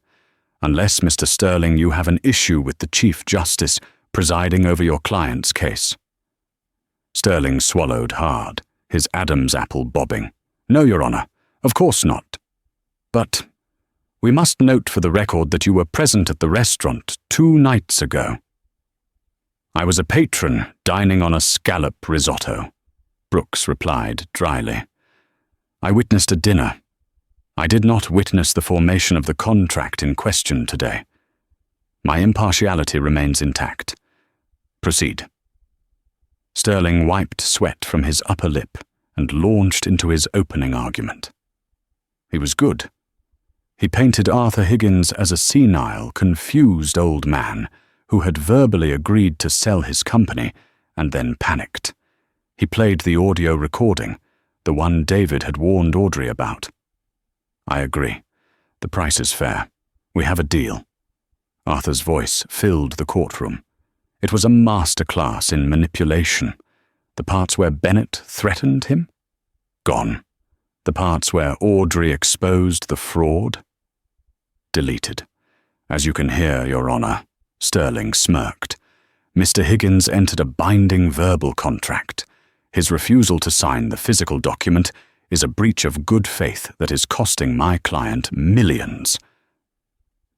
Unless, Mr. Sterling, you have an issue with the Chief Justice presiding over your client's case." Sterling swallowed hard, his Adam's apple bobbing. "No, Your Honor, of course not. But we must note for the record that you were present at the restaurant 2 nights ago." "I was a patron dining on a scallop risotto," Brooks replied dryly. "I witnessed a dinner. I did not witness the formation of the contract in question today. My impartiality remains intact. Proceed." Sterling wiped sweat from his upper lip and launched into his opening argument. He was good. He painted Arthur Higgins as a senile, confused old man who had verbally agreed to sell his company and then panicked. He played the audio recording, the one David had warned Audrey about. "I agree. The price is fair. We have a deal." Arthur's voice filled the courtroom. It was a masterclass in manipulation. The parts where Bennett threatened him? Gone. The parts where Audrey exposed the fraud? Deleted. "As you can hear, Your Honor," Sterling smirked. "Mr. Higgins entered a binding verbal contract. His refusal to sign the physical document is a breach of good faith that is costing my client millions."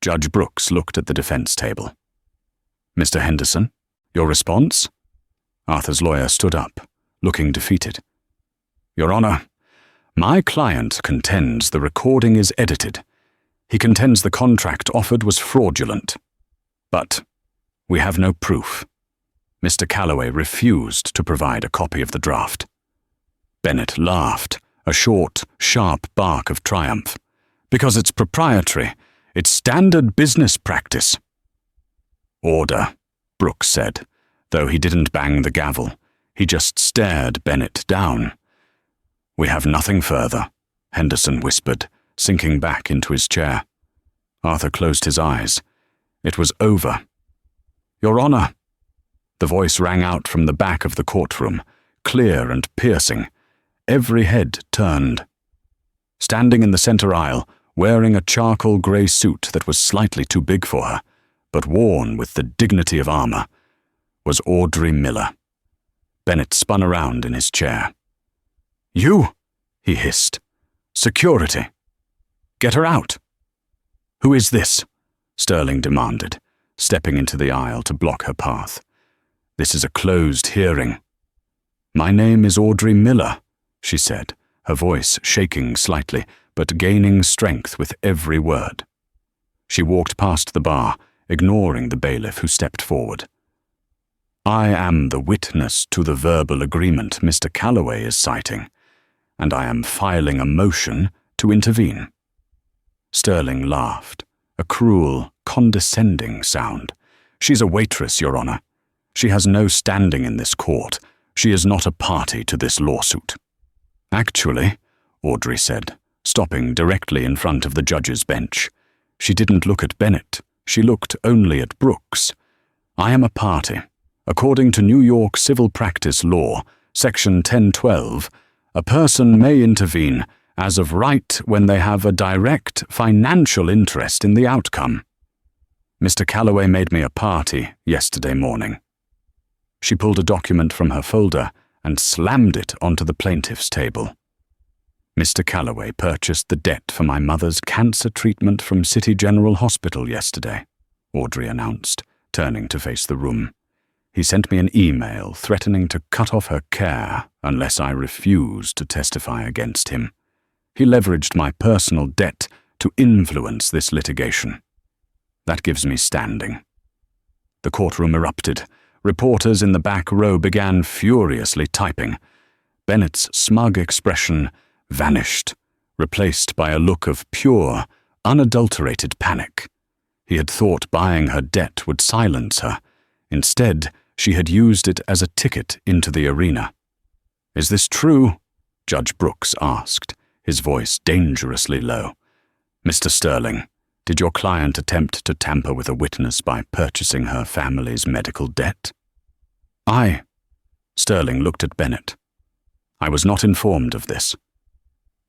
Judge Brooks looked at the defense table. "Mr. Henderson, your response?" Arthur's lawyer stood up, looking defeated. "Your Honor, my client contends the recording is edited. He contends the contract offered was fraudulent. But we have no proof. Mr. Calloway refused to provide a copy of the draft." Bennett laughed, a short, sharp bark of triumph. "Because it's proprietary. It's standard business practice." "Order," Brooks said, though he didn't bang the gavel. He just stared Bennett down. "We have nothing further," Henderson whispered, sinking back into his chair. Arthur closed his eyes. It was over. "Your Honor." The voice rang out from the back of the courtroom, clear and piercing. Every head turned. Standing in the center aisle, wearing a charcoal grey suit that was slightly too big for her, but worn with the dignity of armor, was Audrey Miller. Bennett spun around in his chair. "You!" he hissed. "Security. Get her out." "Who is this?" Sterling demanded, stepping into the aisle to block her path. "This is a closed hearing." "My name is Audrey Miller," she said, her voice shaking slightly, but gaining strength with every word. She walked past the bar, ignoring the bailiff who stepped forward. "I am the witness to the verbal agreement Mr. Calloway is citing, and I am filing a motion to intervene." Sterling laughed, a cruel, condescending sound. "She's a waitress, Your Honor. She has no standing in this court. She is not a party to this lawsuit." "Actually," Audrey said, stopping directly in front of the judge's bench. She didn't look at Bennett. She looked only at Brooks. "I am a party. According to New York civil practice law, Section 1012, a person may intervene as of right when they have a direct financial interest in the outcome. Mr. Calloway made me a party yesterday morning." She pulled a document from her folder and slammed it onto the plaintiff's table. "Mr. Calloway purchased the debt for my mother's cancer treatment from City General Hospital yesterday," Audrey announced, turning to face the room. "He sent me an email threatening to cut off her care unless I refused to testify against him. He leveraged my personal debt to influence this litigation. That gives me standing." The courtroom erupted. Reporters in the back row began furiously typing. Bennett's smug expression vanished, replaced by a look of pure, unadulterated panic. He had thought buying her debt would silence her. Instead, she had used it as a ticket into the arena. "Is this true?" Judge Brooks asked, his voice dangerously low. "Mr. Sterling, did your client attempt to tamper with a witness by purchasing her family's medical debt?" Sterling looked at Bennett. "I was not informed of this."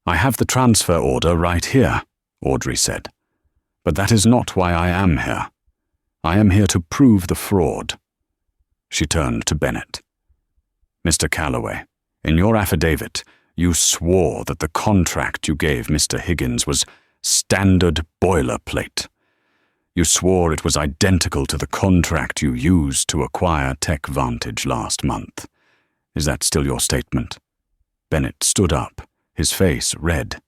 "I have the transfer order right here," Audrey said. "But that is not why I am here. I am here to prove the fraud." She turned to Bennett. "Mr. Calloway, in your affidavit, you swore that the contract you gave Mr. Higgins was standard boilerplate. You swore it was identical to the contract you used to acquire TechVantage last month. Is that still your statement?" Bennett stood up, his face red.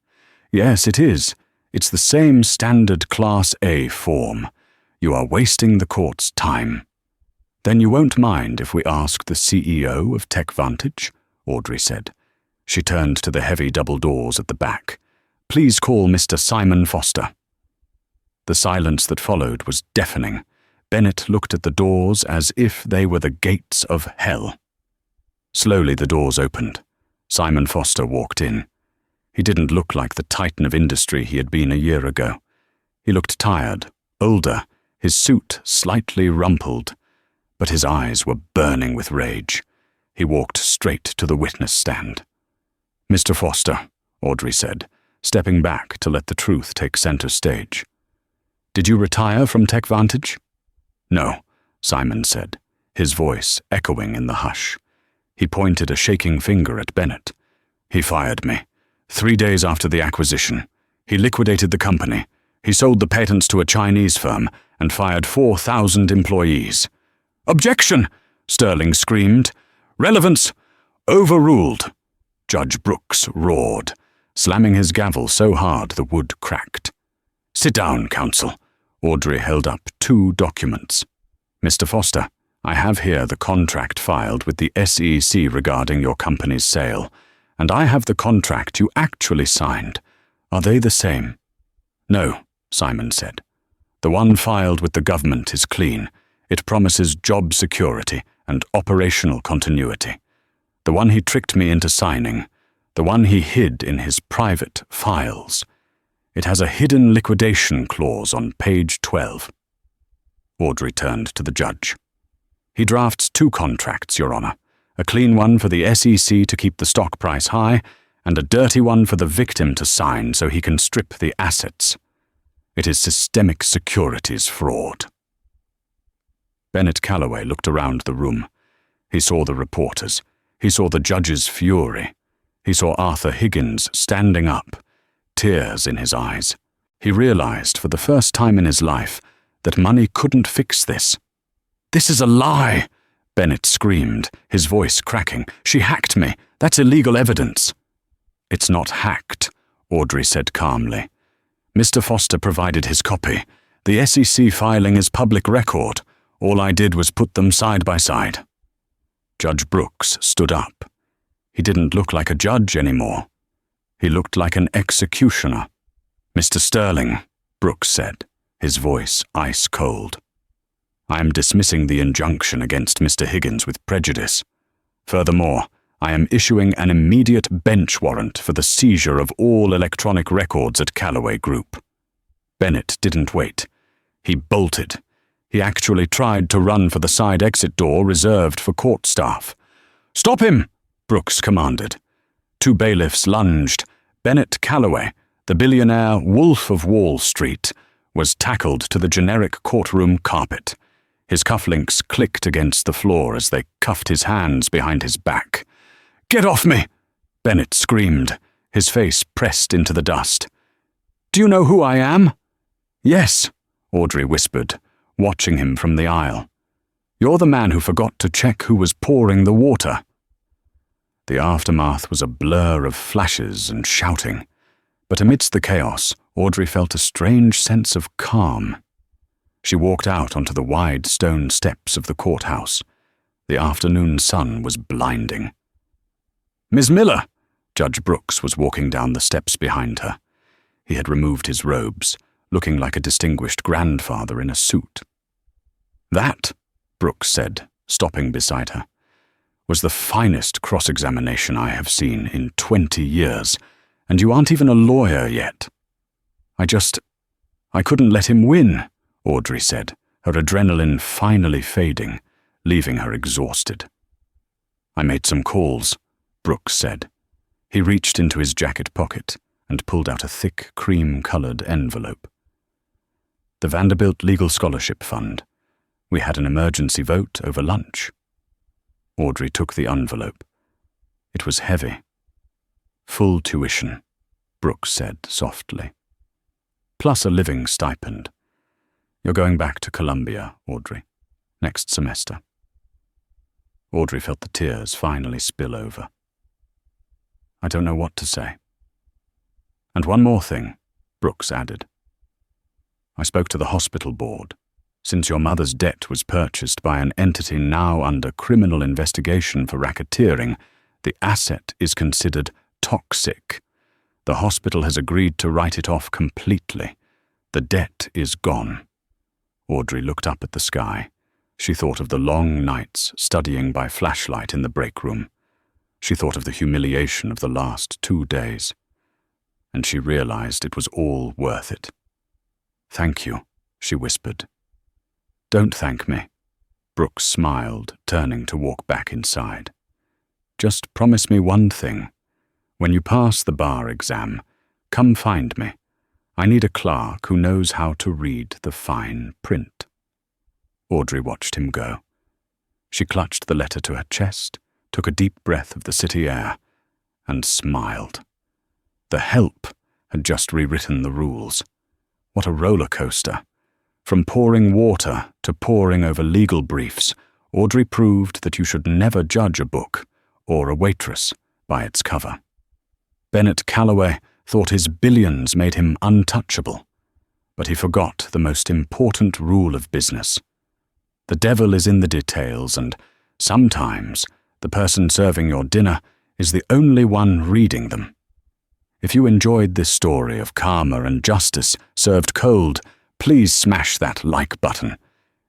"Yes, it is. It's the same standard Class A form. You are wasting the court's time." "Then you won't mind if we ask the CEO of TechVantage?" Audrey said. She turned to the heavy double doors at the back. "Please call Mr. Simon Foster." The silence that followed was deafening. Bennett looked at the doors as if they were the gates of hell. Slowly the doors opened. Simon Foster walked in. He didn't look like the titan of industry he had been a year ago. He looked tired, older, his suit slightly rumpled, but his eyes were burning with rage. He walked straight to the witness stand. "Mr. Foster," Audrey said, stepping back to let the truth take center stage. "Did you retire from TechVantage?" "No," Simon said, his voice echoing in the hush. He pointed a shaking finger at Bennett. "He fired me. 3 days after the acquisition. He liquidated the company. He sold the patents to a Chinese firm and fired 4,000 employees." "Objection!" Sterling screamed. "Relevance! Overruled!" Judge Brooks roared, slamming his gavel so hard the wood cracked. "Sit down, counsel." Audrey held up 2 documents. "Mr. Foster, I have here the contract filed with the SEC regarding your company's sale, and I have the contract you actually signed. Are they the same?" "No," Simon said. "The one filed with the government is clean. It promises job security and operational continuity. The one he tricked me into signing. The one he hid in his private files. It has a hidden liquidation clause on page 12. Audrey turned to the judge. He drafts 2 contracts, Your Honor. A clean one for the SEC to keep the stock price high, and a dirty one for the victim to sign so he can strip the assets. It is systemic securities fraud. Bennett Calloway looked around the room. He saw the reporters. He saw the judge's fury. He saw Arthur Higgins standing up, tears in his eyes. He realized for the first time in his life that money couldn't fix this. "This is a lie!" Bennett screamed, his voice cracking. "She hacked me. That's illegal evidence." "It's not hacked," Audrey said calmly. "Mr. Foster provided his copy. The SEC filing is public record. All I did was put them side by side." Judge Brooks stood up. He didn't look like a judge anymore. He looked like an executioner. "Mr. Sterling," Brooks said, his voice ice cold. "I am dismissing the injunction against Mr. Higgins with prejudice. Furthermore, I am issuing an immediate bench warrant for the seizure of all electronic records at Calloway Group." Bennett didn't wait. He bolted. He actually tried to run for the side exit door reserved for court staff. "Stop him!" Brooks commanded. 2 bailiffs lunged. Bennett Calloway, the billionaire wolf of Wall Street, was tackled to the generic courtroom carpet. His cufflinks clicked against the floor as they cuffed his hands behind his back. "Get off me!" Bennett screamed, his face pressed into the dust. "Do you know who I am?" "Yes," Audrey whispered, watching him from the aisle. "You're the man who forgot to check who was pouring the water." The aftermath was a blur of flashes and shouting, but amidst the chaos, Audrey felt a strange sense of calm. She walked out onto the wide stone steps of the courthouse. The afternoon sun was blinding. "Miss Miller!" Judge Brooks was walking down the steps behind her. He had removed his robes, looking like a distinguished grandfather in a suit. "That," Brooks said, stopping beside her, "was the finest cross-examination I have seen in 20 years, and you aren't even a lawyer yet." I couldn't let him win," Audrey said, her adrenaline finally fading, leaving her exhausted. "I made some calls," Brooks said. He reached into his jacket pocket and pulled out a thick, cream-colored envelope. "The Vanderbilt Legal Scholarship Fund. We had an emergency vote over lunch." Audrey took the envelope. It was heavy. "Full tuition," Brooks said softly. "Plus a living stipend. You're going back to Columbia, Audrey, next semester." Audrey felt the tears finally spill over. "I don't know what to say." "And one more thing," Brooks added. "I spoke to the hospital board. Since your mother's debt was purchased by an entity now under criminal investigation for racketeering, the asset is considered toxic. The hospital has agreed to write it off completely. The debt is gone." Audrey looked up at the sky. She thought of the long nights studying by flashlight in the break room. She thought of the humiliation of the last 2 days. And she realized it was all worth it. "Thank you," she whispered. "Don't thank me." Brooks smiled, turning to walk back inside. "Just promise me one thing. When you pass the bar exam, come find me. I need a clerk who knows how to read the fine print." Audrey watched him go. She clutched the letter to her chest, took a deep breath of the city air, and smiled. The help had just rewritten the rules. What a roller coaster. From pouring water to poring over legal briefs, Audrey proved that you should never judge a book or a waitress by its cover. Bennett Calloway thought his billions made him untouchable, but he forgot the most important rule of business. The devil is in the details, and sometimes the person serving your dinner is the only one reading them. If you enjoyed this story of karma and justice served cold, please smash that like button.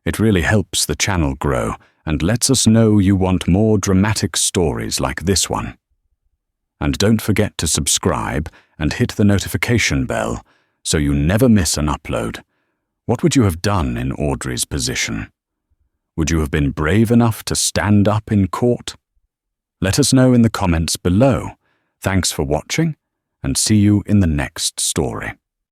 It really helps the channel grow and lets us know you want more dramatic stories like this one. And don't forget to subscribe and hit the notification bell so you never miss an upload. What would you have done in Audrey's position? Would you have been brave enough to stand up in court? Let us know in the comments below. Thanks for watching, and see you in the next story.